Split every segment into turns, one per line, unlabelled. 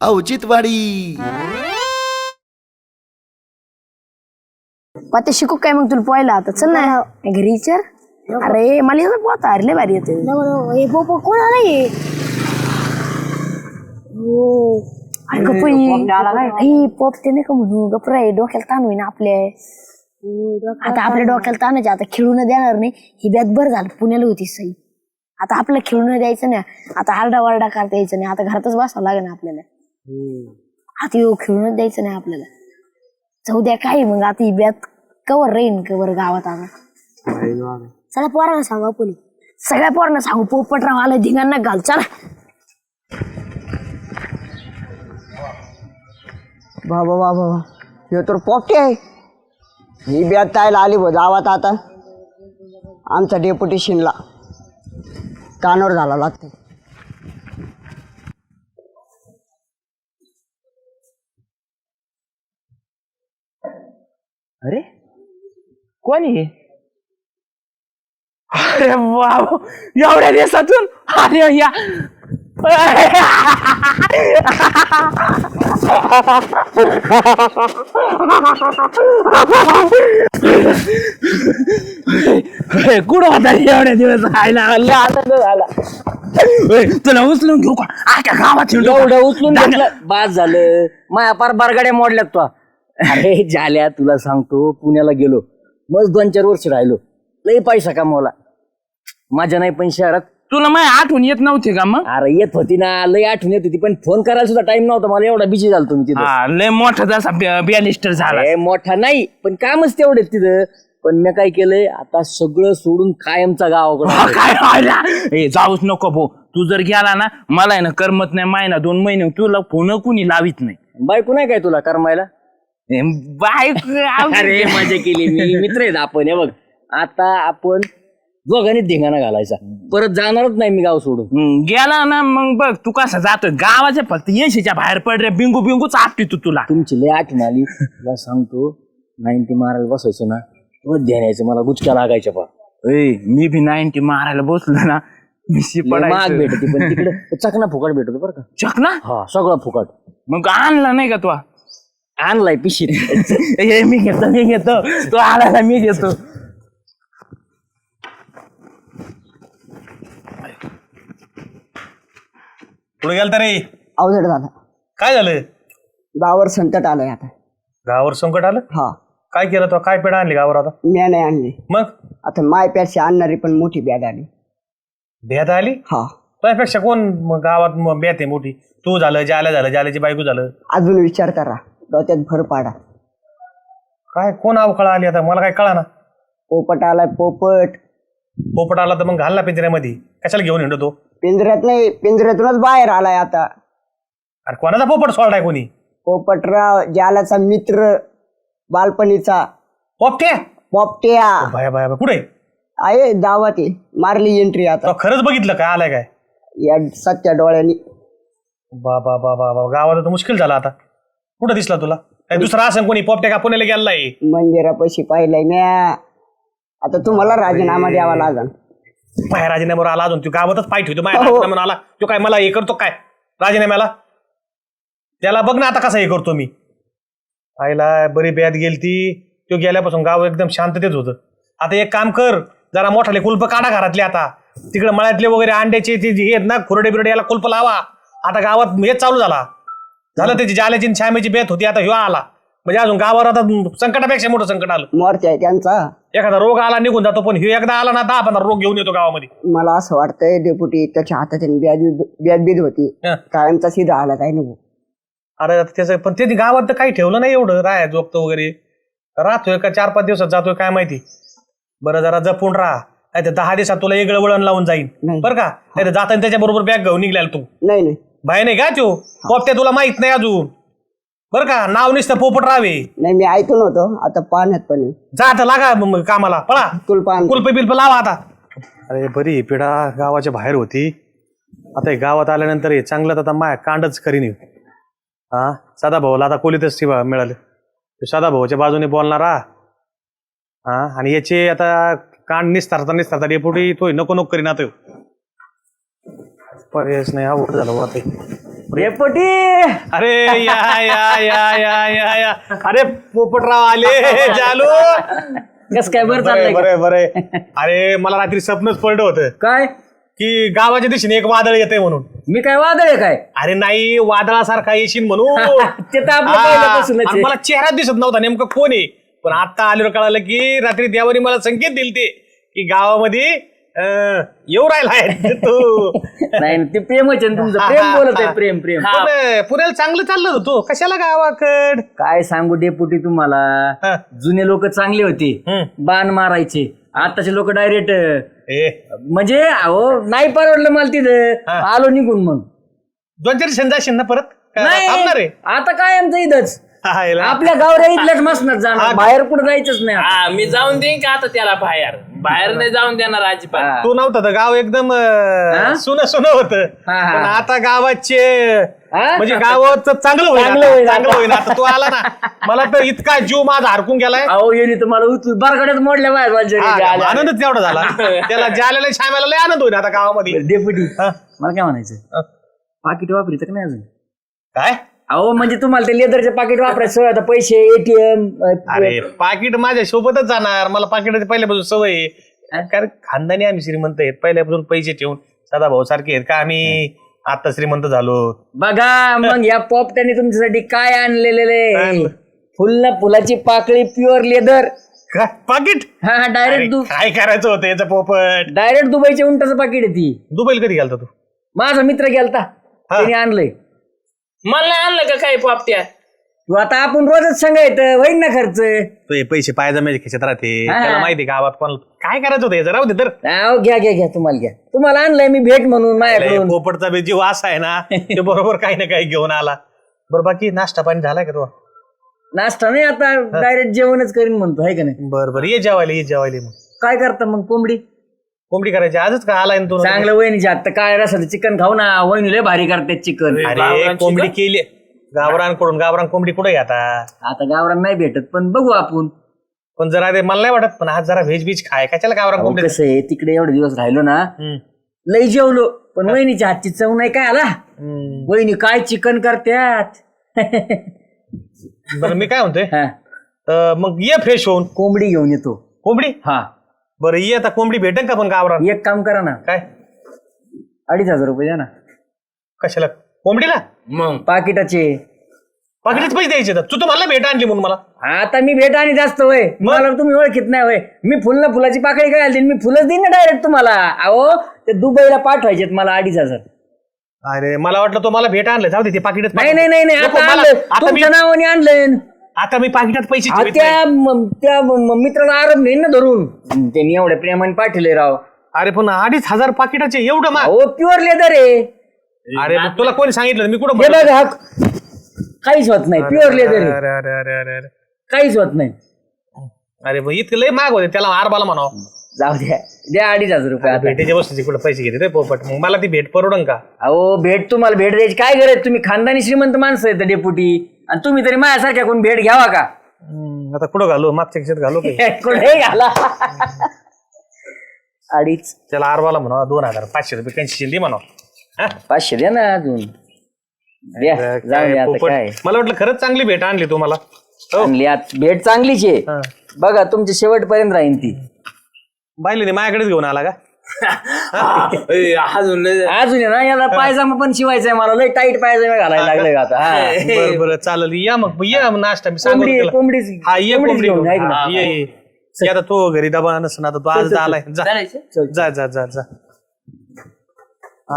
औचित्यवाडी.
आता शिकू काय मग तुला पोहायला आता चल ना घरी विचार. अरे मला येतं पोहता अरे भारी येते. कोण आलाय पोपते नाही का म्हणू गप्र आहे डोक्याला ताण होईना आपल्या. आता आपल्या डोक्याला ताणायचे आता खेळून देणार नाही. ही बॅत बरं झालं पुण्याला होती सई. आता आपलं खेळून द्यायचं नाही. आता आरडा वारडा करता यायचं नाही. आता घरातच बसावं लागेल आपल्याला. आता येऊ खेळूनच द्यायचं नाही आपल्याला. जाऊ द्या काही मग आता ही बॅत कवर राहीन कवर गावात. आता सगळ्या पोरांना सांगू आपण. सगळ्या पोरांना सांगू पोपटराव आलं धिंगांना घाल चला.
बाबा बाबा हे तर पोपटे आहे. ही बॅग तायला आली बघ गावात. आता आमचा डेप्युटी शिनला कानावर झाला लागते.
अरे कोण आहे? अरे बाबा एवढ्या दिवसातून अरे या कुठं होता एवढ्या दिवस खायला आनंद झाला. तुला उचलून घेऊ का आख्या गावात
एवढं उचलून घेतलं बास झालं. माया पार बारगाड्या मोडल्यात तो. अरे झाल्या तुला सांगतो पुण्याला गेलो मग 2-4 वर्ष राहिलो. लई पैसा कमवला माझ्या नाही पण शहरात.
तुला माझी आठवण येत नव्हती का मग?
अरे येत होती ना लई आठवण येत होती पण फोन करायला सुद्धा टाइम नव्हता मला. एवढा बिझी झालो तुम्ही तिथं.
लय मोठा जसा बॅलिस्टर झाला.
मोठा नाही पण कामच तेवढे तिथं. पण मी काय केलंय आता सगळं सोडून कायमचा गावाकडे.
काय व्हायला जाऊच नको भाऊ. तू जर गेला ना मला आहे ना करमत नाही. महिना 2 महिने तुला फोन कुणी लावित नाही.
बायको नाही काय तुला करमायला? अरे मजा केली मी. मित्र आहेत आपण. हे बघ आता आपण दोघांनी धिंगाणा घालायचा. परत जाणारच नाही मी गाव सोडून.
गेला ना मग बघ तू कसं जातोय गावाच्या फक्त 80च्या बाहेर पड रे. बिंगू बिंगूच आपटी तू. तुला
तुमची लय आठवण आली. तुला सांगतो 90 मारायला बसायचो ना ध्यान यायचं मला गुचक्या लागायच्या पा.
मी बी 90 मारायला बसलो ना
माग भेटते पण तिकडे चकना फुकट भेटतो बरं का.
चकना?
हा सगळं फुकट.
मग आणला नाही का तू?
आणलाय पिशीत.
मी घेतो तो आला मी घेतो.
पुढे गेल रे
अवजड झाला.
काय झालं?
गावावर संकट आलंय आता.
गावावर संकट आलं?
हा.
काय केलं तो? काय पेढा आणली गावावर आता?
म्या नाही आणली.
मग
आता मायपेक्षा आणणारी पण मोठी बॅग आली.
बेत आली?
हा.
त्यापेक्षा कोण गावात बेत आहे मोठी? तू झालं, जाल्या झालं, जाल्याची बायको झालं.
अजून विचार करा डोक्यात भर पाडा.
काय कोण अवकाळ आली आता? मला काय कळा ना.
पोपट आलाय पोपट.
पोपट आला तर मग घाल ना पिंजऱ्यामध्ये. कशाला घेऊन येतो तो?
पिंजऱ्यात नाही पिंजऱ्यातूनच बाहेर आलाय आता.
अरे कोणाचा पोपट सोडलाय कोणी?
पोपटराव जालाचा मित्र बालपणीचा
पोपट्या.
पोपट्या
बाया बाया कुठे
आहे दावात आहे. मारली एंट्री आता.
तो खरंच बघितलं काय आलाय काय?
या सत्या डोळ्यांनी.
बाबा बाबा बाबा गावात तर मुश्किल झाला आता. कुठं दिसला तुला? काय दुसरा असं कोणी? पोपट्या का पुण्याला गेलाय?
मंदिरापाशी पाहिलंय म्या. आता तुम्हाला राजीनामा द्यावा लागल.
बाहेर राजीनाम्यावर आला अजून तू गावातच पाय ठेवतो. माझ्या राजीनाम्यावर आला तो काय मला हे करतो काय राजीनाम्याला? त्याला बघ ना आता कसा हे करतो मी. आईला बरी बॅद गेलती. तो गेल्यापासून गाव एकदम शांततेत होतं. आता एक काम कर जरा मोठाले कुलप काढा घरातले. आता तिकडे मळ्यातले वगैरे अंड्याचे ते हे ना खुरडे बिरडे याला कुलप लावा. आता गावात हेच चालू झाला. झालं त्याची जाल्याची छामेची बेत होती. आता ह्यो आला म्हणजे अजून गावावर आता संकटापेक्षा मोठं संकट आलं.
मोर्चा आहे त्यांचा.
एखादा रोग आला निघून जातो पण ह्यो एकदा आला ना 10-15 रोग घेऊन येतो गावामध्ये.
मला असं वाटतंय डेप्युटी त्याच्या हातात ब्याज होती. कायमचा सीधा आला काय नाही.
अरे त्याचं पण ते गावात तर काही ठेवलं नाही एवढं राहाय जोगतो वगैरे. राहतोय का 4-5 दिवसात जातोय काय माहिती. बरं जरा जपून राहा नाही तर 10 दिवसात तुला वेगळं वळण लावून जाईल बरं का. नाही तर जाताना त्याच्याबरोबर बॅग घेऊन निघाल तू.
नाही
बाय नाही का तू पोपट्या तुला माहित नाही अजून बरं का. नाव नुसतं पोपट राहावे.
नाही मी ऐकून होतो आता पाण्यात पण.
जा आता लागा कामाला पळा.
कुलपान
कुलप बिल्प लावा आता. अरे बरी पिढा गावाच्या बाहेर होती. आता हे गावात आल्यानंतर हे चांगलं आता माया कांडच करीन. हा सदाभाऊला आता कोलीतच मिळाले. सदाभाऊच्या बाजूने बोलणारा. हा आणि याचे आता कांड निस्तारता डेपुटी तो नको नको करीन आता. पर्यायच नाही अवघड झालं बुवा ते.
डेपुटी
अरे या या या या या या अरे पोपटराव आले जालू.
कस काय बरं चाललंय का?
बरं बरं. अरे मला रात्री स्वप्नच पडलं होतं
काय
की गावाच्या दिशेने एक वादळ येते म्हणून.
मी काय वादळ आहे काय?
अरे नाही वादळासारखा येशील म्हणून.
ते तर आपलं
हा,
पहिल्यापासूनच
आणि
आहे.
मला चेहरा दिसत नव्हता नेमकं कोण आहे. पण आता आल्यावर कळालं की रात्री देवानी मला संकेत दिले ते की गावामध्ये येऊ राहिला तू.
नाही ते प्रेमच आहे ना तुमचं. प्रेम बोलत आहे प्रेम प्रेम.
पण पुण्याला चांगलं चाललं होतं तू कशाला गावाकड.
काय सांगू डेपुटी तुम्हाला.
हा.
जुने लोक चांगले होते. बाण मारायचे. आताचे लोक डायरेक्ट
ए
म्हणजे अहो नाही परवडलं मला तिथं. आलो निघून मग.
2-4 दिवसांनी जाशील ना परत का
नाही
थांबणार आहे.
आता काय आमचं इथंच
हायला.
आपल्या गावऱ्या इथल्याच मसनात जाणार. बाहेर कुठं जायचंच नाही आता.
हा मी जाऊन देईन का आता त्याला बाहेर बाहेर नाही जाऊन देणार अजिबात.
तू नव्हता तर गाव एकदम सुन सुन होत.
हा, हा.
पण आता गावाचे
हा?
म्हणजे गावात चांगलं होईल
चांगलं
आता.
होईल आता.
चांगलं होईल आता तू आला ना. मला तर इतका जीव माझा हरकून गेलाय.
अहो येईल तुम्हाला उचलून बरगड्यात मोडल्या बाहेर
हा, आनंदच तेवढा झाला. त्याला जाल्याला श्यामाला लय आनंद होईल आता गावामध्ये.
डेपुटी
हा.
मला काय म्हणायचं पाकिट वापरायचं का नाही अजून?
काय
अहो म्हणजे तुम्हाला ते लेदरचे पाकिट वापरायचं सोय आता पैसे एटीएम.
अरे पाकिट माझ्या सोबतच जाणार. मला पाकिटाची पहिल्यापासून सवय आहे. कारण खानदानी आम्ही श्रीमंत आहेत पहिल्यापासून पैसे ठेवून सदा भाऊ सारखे आहेत का आम्ही आता श्रीमंत झालो.
बघा मग या पोपट्याने तुमच्यासाठी काय आणलेले
आणलं?
फुलाची पाकळी प्युअर लेदर.
काय पाकिट.
हा
अरे,
डायरेक्ट
काय करायचं होतं याचं पोपट.
डायरेक्ट दुबईच्या उंटाचं पाकिट आहे ती.
दुबईला कधी घालता तू.
माझा मित्र गेलता त्याने आणलंय.
मला नाही आणलं का काही पोपट्या.
तू आता आपण रोजच सांगायचं होईन ना खर्च.
तो हे पैसे पायजम्याच्या खिशात राहते.
हा.
त्याला माहिती गावात कोणाला काय करायचं होतं याचं राहू दे तर.
अहो, घ्या घ्या घ्या तुम्हाला घ्या. तुम्हाला आणलंय मी भेट म्हणून माझ्याकडून.
पोपटचा बी जीव असा आहे ना ते बरोबर काही ना काही घेऊन आला. बरं बाकी नाश्ता पाणी झालाय का तो.
नाश्ता नाही आता डायरेक्ट जेवणच करीन म्हणतो आहे का नाही.
बरं ये जेवायला मग.
काय करता मग कोंबडी
कोंबडी करायची आजच का आलाय ना तू.
चांगलं वहिनीच्या हात काय रसाचं चिकन खाऊ ना. वहिनी लय भारी करते चिकन.
अरे कोंबडी केली गावरान कोंबडी कुठे आता.
आता गावरान नाही भेटत पण बघू आपण.
पण जरा ते मला नाही वाटत पण आज जरा व्हेज बीज खाय कशाला गावरान
अहो,
कोंबडी.
कसं आहे तिकडे एवढे दिवस राहिलो ना लय जेवलो पण वहिनीच्या हातची चव नाही काय आला. वहिनी काय चिकन करत्यात.
बरं मी काय म्हणतोय
हा,
मग ये फ्रेश होऊन.
कोंबडी घेऊन येतो.
कोंबडी.
हा
बरं ये आता कोंबडी भेटेल का पण गावरान.
एक काम करा ना
काय
2,500 रुपये द्या ना
कशाला कोंबडीला.
मग
पाकिटाचे.
पाकिटच पैसे द्यायचे तू तर मला भेट आणली म्हणून मला.
आता मी भेट आणि जास्त होय मला तुम्ही ओळखीत नाही होय. मी फुलाची पाकळी काय घालते मी फुलच देईन ना डायरेक्ट तुम्हाला. अहो ते दुबईला पाठवायचे मला 2,500.
अरे मला वाटलं तो मला भेट आणलं जाऊ दे ते पाकिटच.
नाही नाही नाही नाही
नको,
आता
मला-
आणलं
आता मी-
तुमच्या नावाने आणलं.
आता मी पाकिटात पैसे
हा,
ठेवीत नाही.
त्या मित्राला आरब घेईन ना धरून. त्यांनी एवढ्या प्रेमाने पाठवले राव.
अरे पण 2,500 पाकिटाचे एवढं माग.
अहो प्युअर लेदर आहे.
अरे मग तुला कोणी सांगितलं मी कुठं
हे
म्हणलो?
बघा काहीच होत नाही प्युअर लेदर आहे.
अरे अरे अरे अरे अरे
काहीच होत नाही.
अरे मग इतकं लय माग होते त्याला आरबाला म्हणावं.
जाऊ द्या द्या 2,500 रुपये आता.
भेटीच्या वस्तूचे कुठे पैसे घेते रे पोपट मग मला ती भेट परवडन का.
अहो भेट तुम्हाला भेट द्यायची काय गरज. तुम्ही खानदानी श्रीमंत माणसं आहेत डेपुटी आणि तुम्ही तरी माझ्यासारख्या कोण भेट घ्यावा का.
आता कुठं घालू मागच्या खिशात घालू की.
कुठे घाला. 2,500
त्याला आरबाला म्हणावं 2,500 रुपये कन्सेशन दे म्हणावं. हा?
500 द्या ना अजून. द्या जाऊ
काय
द्या आता
पोपट.
काय.
मला वाटलं खरंच चांगली भेट आणली तू मला. हो.
आणली आत भेट चांगलीच आहे.
हा.
बघा तुमच्या शेवटपर्यंत राहीन ती.
बायले माझ्याकडेच घेऊन आला का.
अजून
अजून आहे ना याला पायजामा पण शिवायचा मला लय टाईट पायजामा घालायला लागले आता. हा.
बरं बरं चालेल या मग ये नाश्ता मी सांगतो
कोंबडी
तुला.
कोंबडीच
हा ये
कोंबडीच
कोंबडी
घेऊन,
घेऊन.
ऐक ना.
हा, ये ये. ये आता तो घरी डबा नसणार आता तो आज आलाय जा
चालायचं.
जा जा जा जा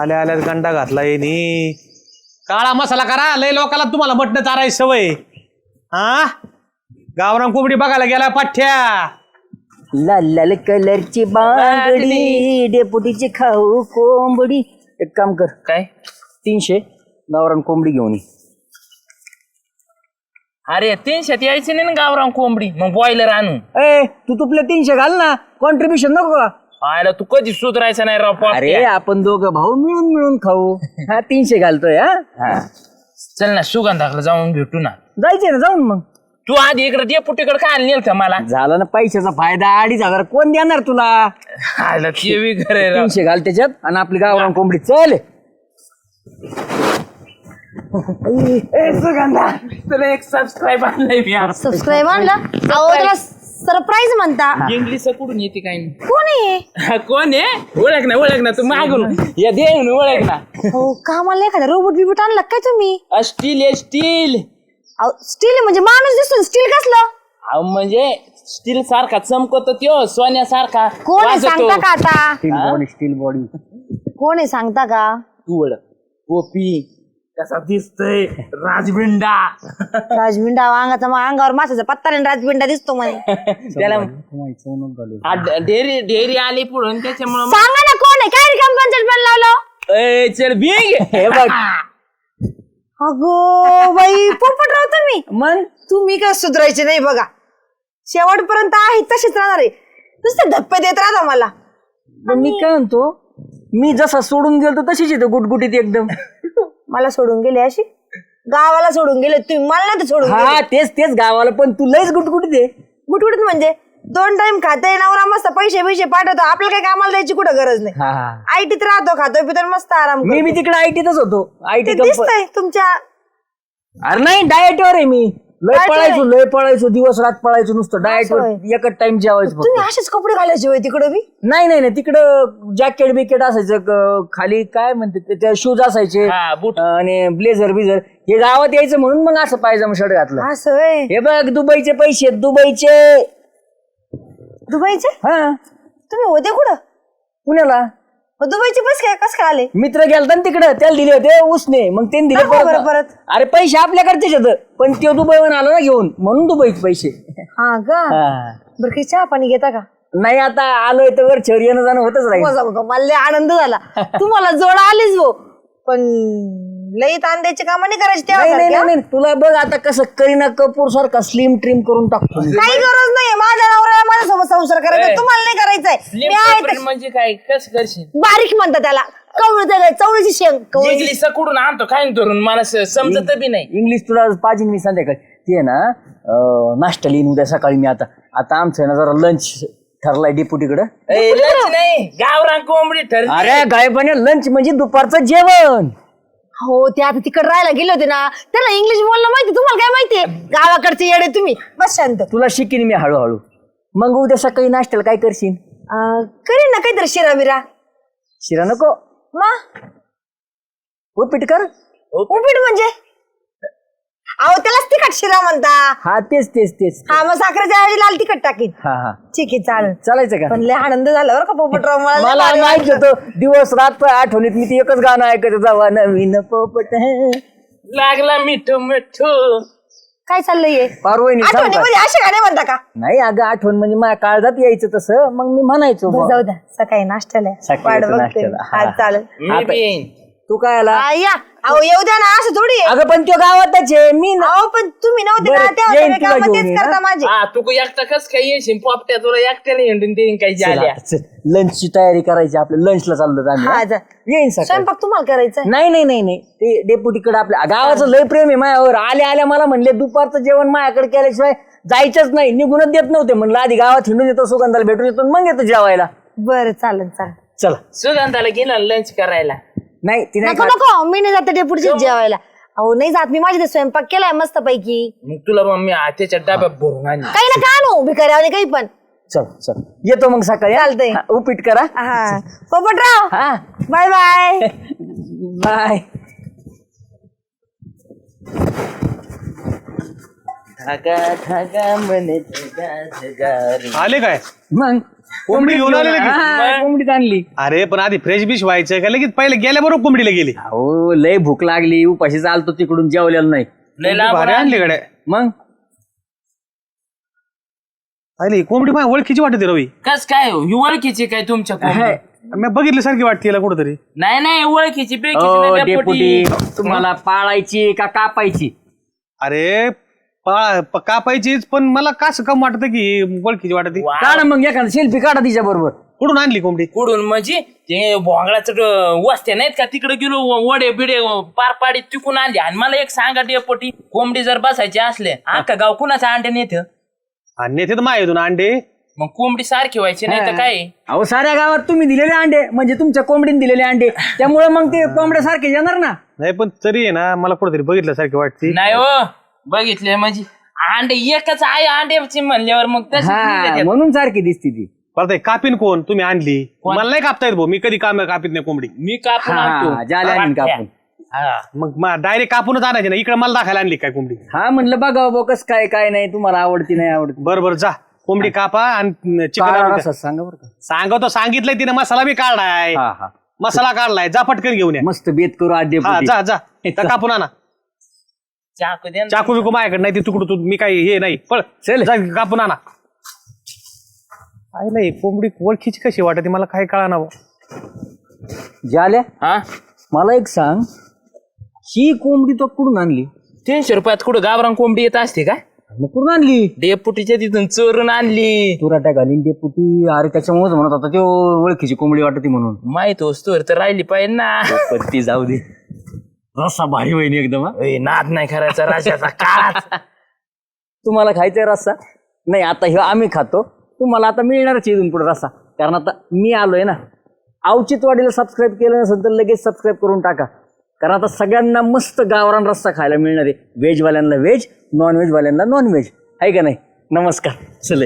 आल्या आल्यात गंडा घातला येणी. काळा मसाला करा लय लोकाला तुम्हाला मटण चारायची सवय. हा गावरान कोंबडी बघायला गेला पाठ्या.
लाल लाल कलरची बांगडी डेपुटीची खाऊ कोंबडी. एक काम कर
काय
300 गावरान कोंबडी घेऊन ये.
अरे 300 यायचे नाही ना गावरान कोंबडी मग बॉयलर आणून.
ए तू तुपले 300 घाल ना कॉन्ट्रीब्युशन नको का.
आयला तू कधी सुधारायचा नाही राव
अरे
पोपट्या.
आपण दोघं भाऊ मिळून मिळून खाऊ. हा 300 घालतोय. हा
चल ना सुगंधाकडे जाऊन भेटू ना.
जायचंय ना जाऊन मग.
तू आधी इकडे डेपुटीकडे काय नेलतं मला.
झाला ना पैशाचा फायदा 2,500 कोण देणार तुला.
आयला ते बी खरं आहे राव.
300 घाल त्याच्यात आणि आपली गावरान कोंबडी चल.
सुगंधा तुला एक सबस्क्राईब आणलंय मी आज.
सबस्क्राईब आणला अहो त्याला सरप्राईज म्हणता.
इंग्लिश कुठून येते काय
कोण आहे?
हा, कोण आहे ओळख ना तू मागून या दे ओळख ना.
हो कामाला एखादा रोबोट बिबट आणला काय तुम्ही?
स्टील आहे स्टील.
स्टील म्हणजे माणूस दिसतो स्टील कसलं?
म्हणजे स्टील सारखा चमकतो त्यो सोन्यासारखा
कोण आहे
वाजतो.
सांगता का आता?
स्टील बॉडी
कोण आहे सांगता का?
तू ओळख गोपी कसा दिसतोय राजबिंडा.
राजबिंडा अंगावर माशाचा पत्ता नाही राजबिंडा दिसतो म्हणे.
त्याला डेअरी आली पुढून त्याच्यामुळे
सांगा ना कोण आहे? काय रिकाम पंचायत लावलं?
चल बिग हे बघ
अगो बाई पोपटराव तुम्ही
मन
तुम्ही काय सुधरायचे नाही बघा. शेवटपर्यंत आहे तशीच राहणार आहे. नुसते धप्पे देत राहता मला.
मी काय म्हणतो मी जसा सोडून गेलो तशीच येतो गुटगुटीत एकदम.
मला सोडून गेले अशी गावाला सोडून गेले तुम्ही मला नाही सोडून
हा
गेले.
तेच गावाला पण तू लयच गुटगुटीत आहे.
गुटगुटीत म्हणजे 2 टाइम खाते नवरा मस्त पैसे पाठवतो. आपल्याला काही कामाला द्यायची कुठं गरज नाही.
हा
आयटीत राहतो खातो पितो मस्त आराम
मी बी तिकडे आयटीतच होतो. आयटी
दिसतंय तुमच्या.
अरे नाही डाएटवर आहे मी. लय
Diet वर
लय पळायचो दिवस रात पळायचो नुसतं डाएटवर. एकच टाइम जेवायचं
तुम्ही
फक्त.
असेच कपडे घालायचे होय तिकडं बी?
नाही तिकडं जॅकेट बिकेट असायचं खाली काय म्हणते ते शूज असायचे
हा, बूट.
आणि ब्लेझर बिझर. हे गावात यायचं म्हणून मग असं पायजामा शर्ट घातलं.
असं होय.
हे बघ दुबईचे पैसे दुबईचे.
दुबईचे?
हा
तुम्ही होते कुठं?
पुण्याला
मग दुबईचे बस काय कसं काय आले?
मित्र गेलता ना तिकडं त्याला दिले होते उसने मग त्यांनी दिले
दाखवा बरं परत.
अरे पैसे आपल्याकडचेच होते पण तो दुबईवर आलो ना घेऊन म्हणून दुबईचे पैसे.
हा का? बरं काही चहा पाणी घेता का?
नाही आता आलोय तर वरच्यावर येणं जाणं होतच राहील.
मजा बघा मला लय आनंद झाला. तुम्हाला जोड आलीच हो पण लई ताण द्यायचे काम नाही करायचे तेव्हा.
नाही तुला बघ आता कसं करीना कपूर सारखा स्लिम ट्रिम करून टाकतो मी.
काही गरज नाही माझ्या नवऱ्याला माझ्यासोबत संसार करायचा. तुम्हाला नाही करायचंय. मी आहे तशी.
म्हणजे काय कसं करशील
बारीक म्हणतात त्याला. कवळ चवळीची शेंग कवळी.
इंग्लिश कुठून आणतो काय धरून मला समजत बी नाही.
इंग्लिश तुला पाहिजे मी संध्याकाळी ते ना नाश्ता लिहिन उद्या सकाळी मी. आता आमचं आहे ना जरा लंच ठरलाय डेपुटीकडं.
लंच नाही गावरान कोंबडी ठरली.
अरे गायबाने लंच म्हणजे दुपारचं जेवण.
हो ते आता तिकडे राहायला गेले होते ना त्याला इंग्लिश बोलणं माहिती. तुम्हाला काय माहितीये गावाकडचे येडे तुम्ही. बस शांत.
तुला शिकीन मी हळूहळू. मग उद्या सकाळी नाश्त्याला काय करशील?
करीन ना काहीतरी शिरा बिरा.
शिरा नको
मग
उपीट कर.
उपीट म्हणजे? अहो त्यालाच तिखट शिरा म्हणता.
हा तेच
हा मग साखरेच्या ऐवजी लाल तिखट टाकीन.
हा
ठीक आहे चालेल.
चालायचं का?
पण लय आनंद झाला बरं का पोपटराव. मला लय
मला
भारी
माहित
वाटलं.
होतं दिवस रात आठवणीत मी ते एकच गाणं ऐकायचं जावा नवीन पोपट.
लागला मिठू मिठू.
काय चाललंय हे?
पारवणी
आठवणीमध्ये असे गाणे म्हणता का?
नाही अगं आठवण म्हणजे माझ्या काळजात यायचं तसं मग मी म्हणायचो
बरं, जाऊ द्या सकाळी नाश्त्याला
सकाळी
वाट
येतो
बघते.
नाश्त्याला.
हा
हा.
चालेल.
मी बी येईन.
तू काय आला?
या अहो येऊ द्या ना असं थोडी आहे.
अगं पण तो गावातच आहे मी ना.
अहो पण तुम्ही नव्हते
बरं,
ना तेव्हा
येईन
सगळे
तुला
कामं
घेऊन
तेच
ये,
करता
हा?
माझे.
हा तू एकटा कस काय येशील पोपट्या तुला एकट्याने हिंडून देईन काही झाल्या.
लंचची तयारी करायची आपल्या लंचला चाललो आम्ही.
हा,
हा?
जा.
येईन सकाळी.
स्वयंपाक तुम्हाला करायचा आहे?
नाही ते डेपुटीकडे आपल्या गावाचं लय प्रेम आहे माझ्यावर. आल्या मला म्हणले दुपारचं जेवण माझ्याकडे केल्याशिवाय जायचंच नाही. निघूनच देत नव्हते. म्हणलं आधी गावात हिंडून येतो सुगंधाला भेटून येतो मग येतो जेवायला.
बरं चालेल चालेल.
चला.
सुगंधाला गेला लंच करायला.
नाही ती नाही
नको
खात.
नको मी नाही जाते डेपुटीच्या जेवायला. अहो नाही जात मी. माझी ते स्वयंपाक केलाय मस्त पैकी.
मग तुला मग मी त्याच्या डब्यात भरून आणली.
काही ना का आणू भिकाऱ्याने काही पण.
चल येतो मग सकाळी. हा?
चालतंय.
हा, उपीट करा.
हा पोपटराव
हा
बाय बाय.
बाय.
आले काय?
मग
कोंबडी घेऊन आले लगेच?
हा, कोंबडीच आणली.
अरे पण आधी फ्रेश बिश व्हायचं का लगेच पहिले गेल्याबरोबर कोंबडीला गेली.
हो लय भूक लागली उपाशी चालतो तिकडून जेवलेलं नाही.
लय लांब
भारी आणली गड्या.
मग
अरे कोंबडी माझ्या ओळखीची वाटते रवी.
कस काय हो? ही ओळखीची काय तुमच्या कोंबडी?
मी बघितल्यासारखी वाटते याला कुठंतरी.
नाही ओळखीची
ओ डेपुटी तुम्हाला पाळायची का कापायची?
अरे कापायचीच पण मला कसं कम वाटत की ओळखीची वाटते.
काढा मग एखादा सेल्फी काढा तिच्या बरोबर.
कुठून आणली कोंबडी?
कुठून म्हणजे ते भोंगळाचं वस्त्या नाहीत का तिकडे गेलो वडे बिडे पार पाडी तिकून आणली. आणि मला एक सांगा डेपोटी कोंबडी जर बसायची असले अख्खा गाव कुणाच्या अंड्याने येतं?
आणि नेते तर माय अंडे
मग कोंबडी सारखी व्हायची नाही तर काय
अहो साऱ्या गावात तुम्ही दिलेले अंडे म्हणजे तुमच्या कोंबडीने दिलेले अंडे त्यामुळे मग ते कोंबड्यासारखे येणार ना.
नाही पण तरी आहे ना मला कुठेतरी बघितल्यासारखी वाटते.
नाही हो बघितले म्हणजे अंडे एकच आहे अंड्याची म्हणल्यावर मग तशी
हा म्हणून सारखी दिसती ती.
परत कापीन कोण तुम्ही आणली मला नाही कापता येत भाऊ मी कधी कापीत नाही कोंबडी.
मी कापून
हा,
आणतो
जाले आणीन कापून.
हा.
मग डायरेक्ट कापूनच आणायची ना इकडे मला दाखवायला आणली काय कोंबडी.
हा म्हणलं बघा बघ कसं काय नाही तुम्हाला आवडती नाही आवडती.
बरं जा कोंबडी कापा आणि
काळा
चिकन
रस्सा सांगा बरं का.
सांगतो सांगितलंय तिने मसाला बी काढलाय
हा हा
मसाला काढलाय जा पटकन घेऊन या.
मस्त बेत करू आद्य
हा जा जा जा कापून आणा.
चाकू दे ना.
चाकू बिकू माझ्याकडे नाही ते तुकडू तू मी काही हे नाही पळ
चल.
जा कापून आणा. काय नाही कोंबडी ओळखीची कशी वाटते मला काय कळा ना.
झाल्या
हा
मला एक सांग ही कोंबडी तो कुठून आणली
300 रुपयात कुठं गावरान कोंबडी येत असते का
मग कुठून आणली.
डेपुटीच्या तिथून चोरून आणली
तुराट्या घालीन डेपुटी अरे त्याच्यामुळेच म्हणत होता तो ओळखीची कोंबडी वाटती म्हणून.
माहित वस्तूवर तर राहिली पाहिजे ना
पण ती जाऊ दे रस्सा भारी वहिनी एकदम.
ए, नाद नाही करायचा राजाचा काच
तुम्हाला खायचंय रस्सा नाही आता हे आम्ही खातो तुम्हाला आता मिळणारच इथून पुढे रस्सा कारण आता मी आलोय ना. औचित्यवाडीला सबस्क्राईब केलं नसेल तर लगेच सबस्क्राईब करून टाका कारण आता सगळ्यांना मस्त गावरान रस्सा खायला मिळणार आहे. व्हेजवाल्यांना व्हेज नॉन व्हेजवाल्यांना नॉन व्हेज आहे का नाही. नमस्कार चल.